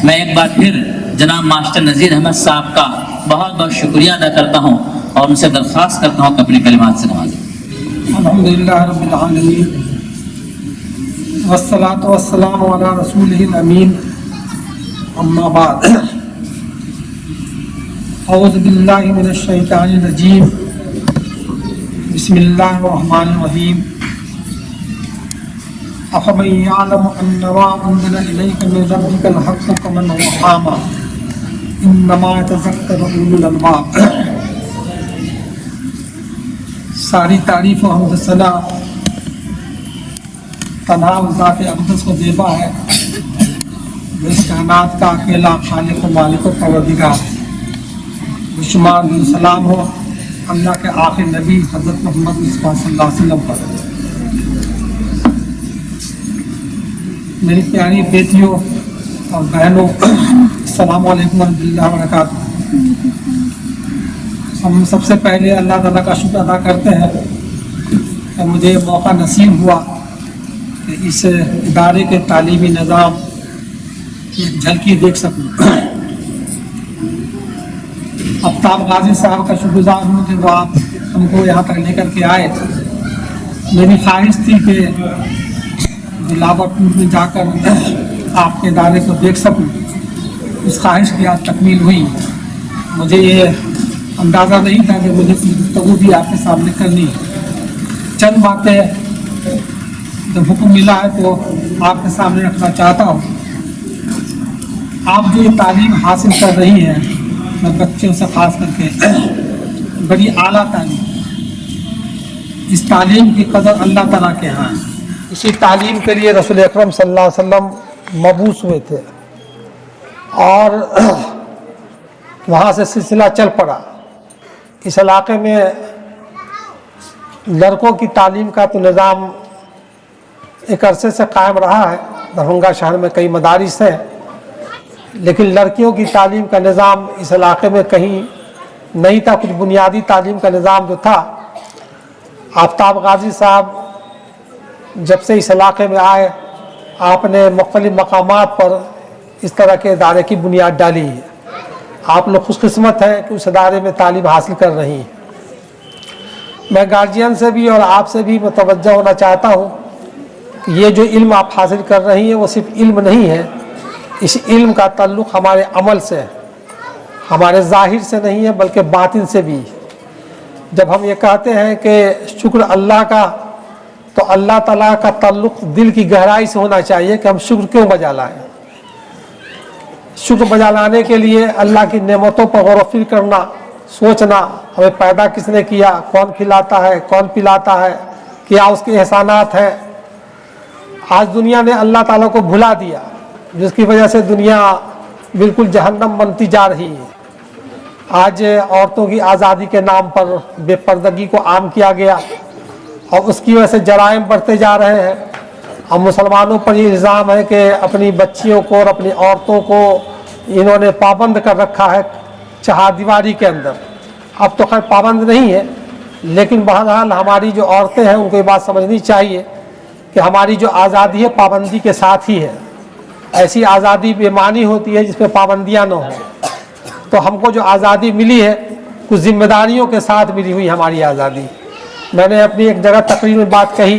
میں ایک بار پھر جناب ماسٹر نذیر احمد صاحب کا بہت بہت شکریہ ادا کرتا ہوں اور ان سے درخواست کرتا ہوں کہ اپنے کلمات سے نوازیں۔ الحمدللہ رب العالمین والصلاة والسلام علی رسولہ الامین، اما بعد، اعوذ باللہ من الشیطان الرجیم، بسم اللہ الرحمن الرحیم۔ افمن یعلم انما انزل الیک من ربک الحق کمن هو اعمی انما یتذکر اولو الالباب۔ ساری تعریف و حمد ثنا تنہا ذات اقدس کو دیبا ہے، جو اس کائنات کا اکیلا خالق و مالک و پروردگار۔ بشمار سلام ہو اللہ کے آخر نبی حضرت محمد مصطفیٰ صلی اللہ علیہ وسلم پر۔ میری پیاری بیٹیوں اور بہنوں، السلام علیکم ورحمۃ اللہ وبرکاتہ۔ ہم سب سے پہلے اللہ تعالیٰ کا شکر ادا کرتے ہیں کہ مجھے موقع نصیب ہوا کہ اس ادارے کے تعلیمی نظام کی ایک جھلکی دیکھ سکوں۔ آفتاب غازی صاحب کا شکر گزار ہوں کہ وہ آپ ہم کو یہاں تک لے کر کے آئے۔ میری خواہش تھی کہ بلاور پور میں جا کر آپ کے ادارے کو دیکھ سکوں، اس خواہش کی آج تکمیل ہوئی۔ مجھے یہ اندازہ نہیں تھا کہ مجھے کوئی گفتگو بھی آپ کے سامنے کرنی ہے۔ چند باتیں جب حکم ملا ہے تو آپ کے سامنے رکھنا چاہتا ہوں۔ آپ جو یہ تعلیم حاصل کر رہی ہیں، میں بچوں سے خاص کر کے، بڑی اعلیٰ تعلیم، اس تعلیم کی قدر اللہ تعالیٰ کے ہاں ہے۔ اسی تعلیم کے لیے رسول اکرم صلی اللہ علیہ وسلم مبعوث ہوئے تھے اور وہاں سے سلسلہ چل پڑا۔ اس علاقے میں لڑکوں کی تعلیم کا تو نظام ایک عرصے سے قائم رہا ہے، دربھنگہ شہر میں کئی مدارس ہیں، لیکن لڑکیوں کی تعلیم کا نظام اس علاقے میں کہیں نہیں تھا۔ کچھ بنیادی تعلیم کا نظام جو تھا، آفتاب غازی صاحب جب سے اس علاقے میں آئے، آپ نے مختلف مقامات پر اس طرح کے ادارے کی بنیاد ڈالی ہے۔ آپ لوگ خوش قسمت ہیں کہ اس ادارے میں تعلیم حاصل کر رہی ہیں۔ میں گارجین سے بھی اور آپ سے بھی متوجہ ہونا چاہتا ہوں کہ یہ جو علم آپ حاصل کر رہی ہیں وہ صرف علم نہیں ہے، اس علم کا تعلق ہمارے عمل سے، ہمارے ظاہر سے نہیں ہے بلکہ باطن سے بھی۔ جب ہم یہ کہتے ہیں کہ شکر اللہ کا، تو اللہ تعالیٰ کا تعلق دل کی گہرائی سے ہونا چاہیے کہ ہم شکر کیوں بجا لائیں۔ شکر بجا لانے کے لیے اللہ کی نعمتوں پر غور و فکر کرنا، سوچنا، ہمیں پیدا کس نے کیا، کون کھلاتا ہے، کون پلاتا ہے، کیا اس کے احسانات ہیں۔ آج دنیا نے اللہ تعالیٰ کو بھلا دیا، جس کی وجہ سے دنیا بالکل جہنم بنتی جا رہی ہے۔ آج عورتوں کی آزادی کے نام پر بے پردگی کو عام کیا گیا اور اس کی وجہ سے جرائم بڑھتے جا رہے ہیں۔ ہم مسلمانوں پر یہ الزام ہے کہ اپنی بچیوں کو اور اپنی عورتوں کو انہوں نے پابند کر رکھا ہے چہار دیواری کے اندر۔ اب تو خیر پابند نہیں ہے، لیکن بہرحال ہماری جو عورتیں ہیں ان کو یہ بات سمجھنی چاہیے کہ ہماری جو آزادی ہے پابندی کے ساتھ ہی ہے۔ ایسی آزادی بے معنی ہوتی ہے جس پہ پابندیاں نہ ہوں۔ تو ہم کو جو آزادی ملی ہے کچھ ذمہ داریوں کے ساتھ ملی ہوئی ہماری آزادی۔ میں نے اپنی ایک جگہ تقریر میں بات کہی،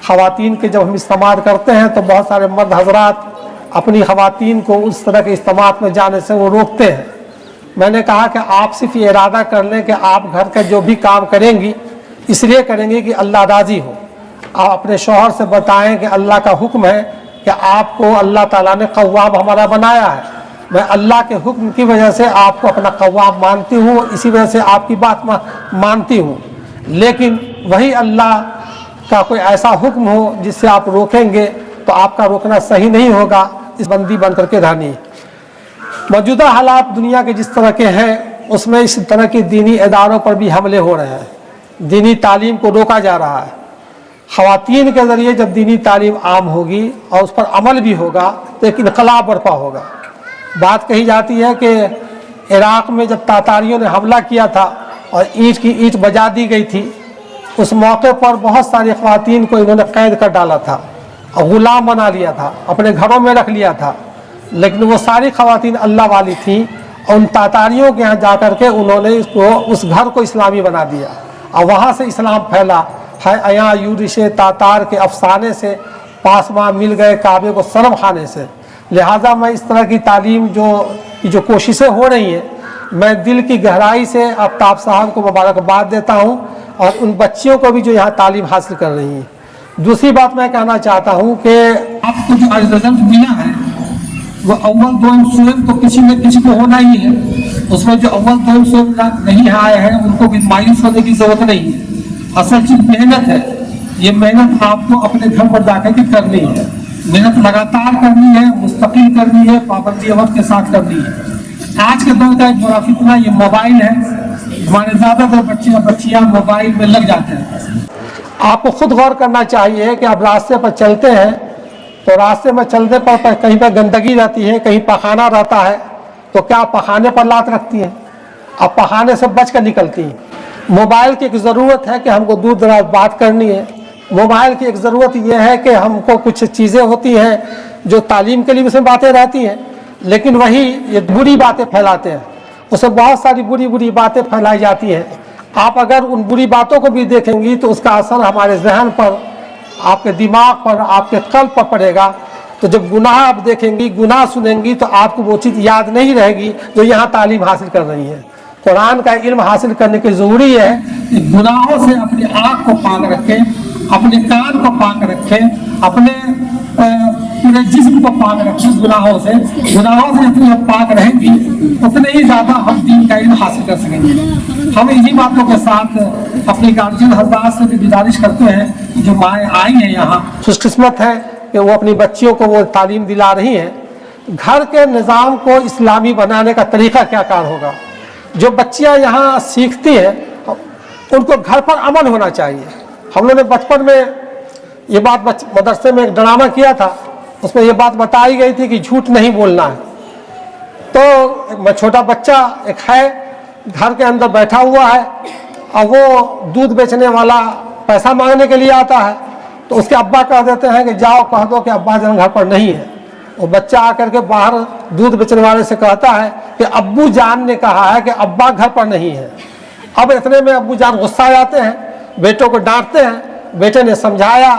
خواتین کے جب ہم اجتماعات کرتے ہیں تو بہت سارے مرد حضرات اپنی خواتین کو اس طرح کے اجتماعات میں جانے سے وہ روکتے ہیں۔ میں نے کہا کہ آپ صرف یہ ارادہ کر لیں کہ آپ گھر کا جو بھی کام کریں گی اس لیے کریں گی کہ اللہ راضی ہو۔ آپ اپنے شوہر سے بتائیں کہ اللہ کا حکم ہے کہ آپ کو اللہ تعالیٰ نے قوام ہمارا بنایا ہے، میں اللہ کے حکم کی وجہ سے آپ کو اپنا قوام مانتی ہوں، اسی وجہ سے آپ کی بات مانتی ہوں، لیکن وہی اللہ کا کوئی ایسا حکم ہو جس سے آپ روکیں گے تو آپ کا روکنا صحیح نہیں ہوگا، اس بندی بن کر کے رہنی۔ موجودہ حالات دنیا کے جس طرح کے ہیں اس میں اس طرح کے دینی اداروں پر بھی حملے ہو رہے ہیں، دینی تعلیم کو روکا جا رہا ہے۔ خواتین کے ذریعے جب دینی تعلیم عام ہوگی اور اس پر عمل بھی ہوگا تو ایک انقلاب برپا ہوگا۔ بات کہی جاتی ہے کہ عراق میں جب تاتاریوں نے حملہ کیا تھا اور اینٹ کی اینٹ بجا دی گئی تھی، اس موقع پر بہت ساری خواتین کو انہوں نے قید کر ڈالا تھا اور غلام بنا لیا تھا، اپنے گھروں میں رکھ لیا تھا، लेकिन वो सारी खवातीन अल्लाह वाली थी और उन तातारियों के यहाँ जा कर के उन्होंने इसको उस घर को इस्लामी बना दिया और वहाँ से इस्लाम फैला है। यहाँ यूरिशे तातार के अफसाने से पासमां मिल गए काबे को शर्म खाने से। लिहाजा मैं इस तरह की तालीम जो कोशिशें हो रही हैं, मैं दिल की गहराई से आफ्ताब साहब को मुबारकबाद देता हूँ और उन बच्चियों को भी जो यहाँ तालीम हासिल कर रही हैं। दूसरी बात मैं कहना चाहता हूँ कि आपको जो आज रिजल्ट मिला है वो अव्वल दोम स्वयं तो किसी न किसी को होना ही है, उसमें जो अव्वल दोम स्वयं नहीं आए हैं उनको भी मायूस होने की जरूरत नहीं है। असल चीज मेहनत है, ये मेहनत आपको अपने घर पर जाकर के करनी है, मेहनत लगातार करनी है, मुस्तकिल करनी है, पाबंदी वक्त के साथ करनी है। आज के दौर का एक बड़ा फितना ये मोबाइल है, हमारे ज्यादातर बच्चियां मोबाइल में लग जाते हैं। आपको खुद गौर करना चाहिए कि आप रास्ते पर चलते हैं तो रास्ते में चलने पर कहीं पर गंदगी रहती है, कहीं पखाना रहता है, तो क्या आप पखाने पर लात रखती हैं? आप पखाने से बच कर निकलती हैं। मोबाइल की एक ज़रूरत है कि हमको दूर दराज बात करनी है। मोबाइल की एक ज़रूरत यह है कि हमको कुछ चीज़ें होती हैं जो तालीम के लिए उसमें बातें रहती हैं, लेकिन वही ये बुरी बातें फैलाते हैं, उसमें बहुत सारी बुरी बुरी बातें फैलाई जाती हैं। आप अगर उन बुरी बातों को भी देखेंगी तो उसका असर हमारे जहन पर, आपके दिमाग पर, आपके कल्ब पर पड़ेगा। तो जब गुनाह आप देखेंगी, गुनाह सुनेंगी तो आपको वो चीज़ याद नहीं रहेगी जो यहाँ तालीम हासिल कर रही है। कुरान का इल्म हासिल करने की ज़रूरी है कि गुनाहों से अपनी आँख को पाक रखें, अपने कान को पाक रखें, अपने पूरे जिस्म को पाक रखें गुनाहों से जितनी हम पाक रहेंगी उतने ही ज़्यादा हम दीन का इल्म हासिल कर सकेंगे। हम इन्हीं बातों के साथ अपनी गार्जियन हज़रात से भी गुजारिश करते हैं कि जो माएँ आई हैं यहाँ खुशकिस्मत है कि वो अपनी बच्चियों को वो तालीम दिला रही हैं। घर के निज़ाम को इस्लामी बनाने का तरीक़ा क्या कार होगा? जो बच्चियाँ यहाँ सीखती हैं उनको घर पर अमल होना चाहिए। हम लोगों ने बचपन में ये बात मदरसे में एक ड्रामा किया था, उसमें ये बात बताई गई थी कि झूठ नहीं बोलना है। तो छोटा बच्चा एक है घर के अंदर बैठा हुआ है और वो दूध बेचने वाला पैसा मांगने के लिए आता है, तो उसके अब्बा कह देते हैं कि जाओ कह दो कि अब्बा जान घर पर नहीं है। वो बच्चा आकर के बाहर दूध बेचने वाले से कहता है कि अब्बू जान ने कहा है कि अब्बा घर पर नहीं है। अब इतने में अब्बू जान गुस्सा आ जाते हैं, बेटों को डांटते हैं। बेटे ने समझाया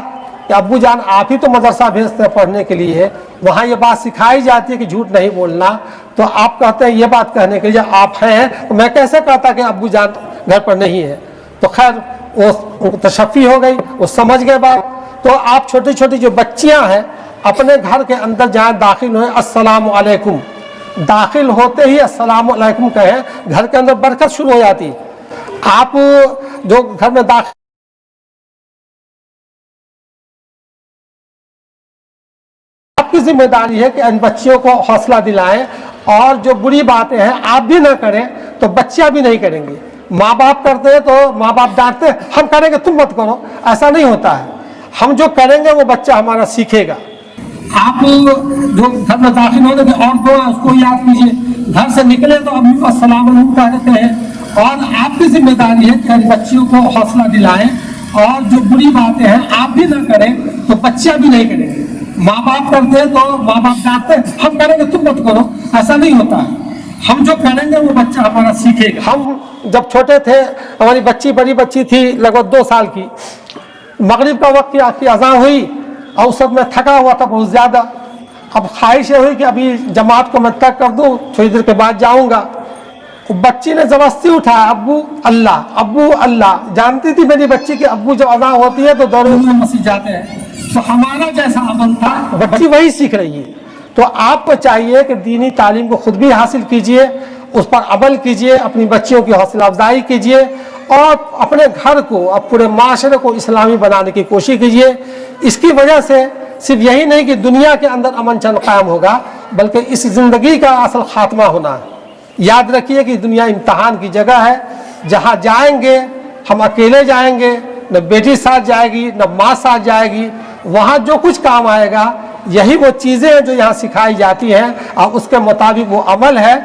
कि अब्बू जान आप ही तो मदरसा भेजते हैं पढ़ने के लिए, वहाँ ये बात सिखाई जाती है कि झूठ नहीं बोलना, तो आप कहते हैं ये बात कहने के लिए आप हैं, तो मैं कैसे कहता कि अब्बू जान घर पर नहीं है। तो खैर वो तशफ़ी हो गई, वो समझ गए बात। तो आप छोटी छोटी जो बच्चियाँ हैं अपने घर के अंदर जहाँ दाखिल हुए अस्सलामु अलैकुम, दाखिल होते ही अस्सलामु अलैकुम कहें, घर के अंदर बरकत शुरू हो जाती। आप जो घर में दाखिल आपकी जिम्मेदारी है कि इन बच्चियों को हौसला दिलाएं और जो बुरी बातें हैं आप भी ना करें तो बच्चियां भी नहीं करेंगी। माँ बाप करते हैं तो माँ बाप डांटते हैं, हम करेंगे तुम मत करो, ऐसा नहीं होता है। हम जो करेंगे वो बच्चा हमारा सीखेगा। आप जो घर में दाखिल होने के और दो उसको याद कीजिए, घर से निकले तो अभी अस्सलाम वालेकुम कहते हैं। और आपकी जिम्मेदारी है कि बच्चियों को हौसला दिलाएं और जो बुरी बातें हैं आप भी ना करें तो बच्चियां भी नहीं करेंगे। माँ बाप करते हैं तो माँ बाप डांटते हैं, हम करेंगे तुम मत करो, ऐसा नहीं होता है। हम जो करेंगे वो बच्चा हमारा सीखेगा। हम जब छोटे थे, हमारी बच्ची बड़ी बच्ची थी लगभग 2 साल की, मगरिब का वक्त की अज़ान हुई और उस वक्त मैं थका हुआ था बहुत ज़्यादा। अब ख्वाहिश हुई कि अभी जमात को मैं तक कर दूँ, थोड़ी देर के बाद जाऊँगा। बच्ची ने ज़बरदस्ती उठाया अब्बू अल्लाह, अब्बू अल्लाह। जानती थी मेरी बच्ची कि अब्बू जब अज़ान होती है तो दौड़े हुए मस्जिद जाते हैं। तो हमारा जैसा अमल था बच्ची वही सीख रही है। तो आपको चाहिए कि दीनी तालीम को खुद भी हासिल कीजिए, उस पर अमल कीजिए, अपनी बच्चियों की हौसला अफजाई कीजिए और अपने घर को, अब पूरे माशरे को इस्लामी बनाने की कोशिश कीजिए। इसकी वजह से सिर्फ यही नहीं कि दुनिया के अंदर अमन चैन कायम होगा, बल्कि इस ज़िंदगी का असल खात्मा होना है। याद रखिए कि दुनिया इम्तहान की जगह है, जहाँ जाएंगे हम अकेले जाएंगे, न बेटी साथ जाएगी न माँ साथ जाएगी। वहाँ जो कुछ काम आएगा यही वो चीज़ें हैं जो यहाँ सिखाई जाती हैं और उसके मुताबिक वो अमल है।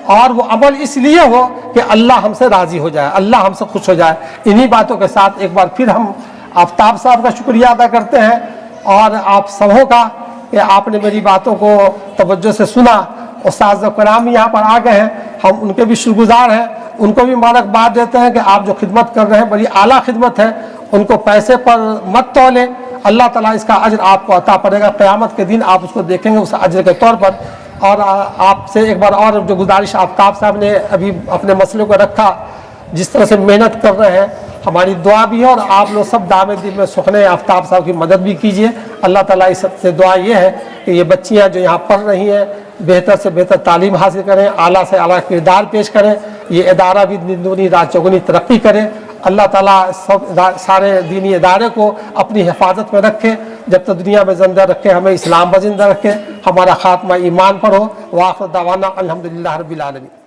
और वो अमल इसलिए हो कि अल्लाह हमसे राज़ी हो जाए, अल्लाह हमसे खुश हो जाए। इन्हीं बातों के साथ एक बार फिर हम आफ्ताब साहब का शुक्रिया अदा करते हैं और आप सबों का कि आपने मेरी बातों को तवज्जो से सुना। उस्ताद कराम यहाँ पर आ गए हैं, हम उनके भी शुक्रगुजार हैं, उनको भी मुबारकबाद देते हैं कि आप जो खिदमत कर रहे हैं बड़ी आला खिदमत है। उनको पैसे पर मत तौले, अल्लाह ताला इसका अजर आपको अता पड़ेगा, क़यामत के दिन आप उसको देखेंगे उस अजर के तौर पर। और आपसे एक बार और जो गुजारिश, आफ्ताब साहब ने अभी अपने मसले को रखा, जिस तरह से मेहनत कर रहे हैं, हमारी दुआ भी है और आप लोग सब दामे दिल में सुखने आफ्ताब साहब की मदद भी कीजिए। अल्लाह ताला इस से दुआ ये है कि ये बच्चियाँ जो यहाँ पढ़ रही हैं बेहतर से बेहतर तालीम हासिल करें, आला से आला किरदार पेश करें, ये इदारा भी दिन दूनी रात चौगुनी तरक्की करे। अल्लाह ताला सब सारे दीनी इदारे को अपनी हिफाजत में रखे, जब तक दुनिया में ज़िंदा रखे, हमें इस्लाम पर ज़िंदा रखे, हमारा खात्मा ईमान पर हो। वाखिर दावाना अल्हम्दुलिल्लाह रब्बिल आलमीन।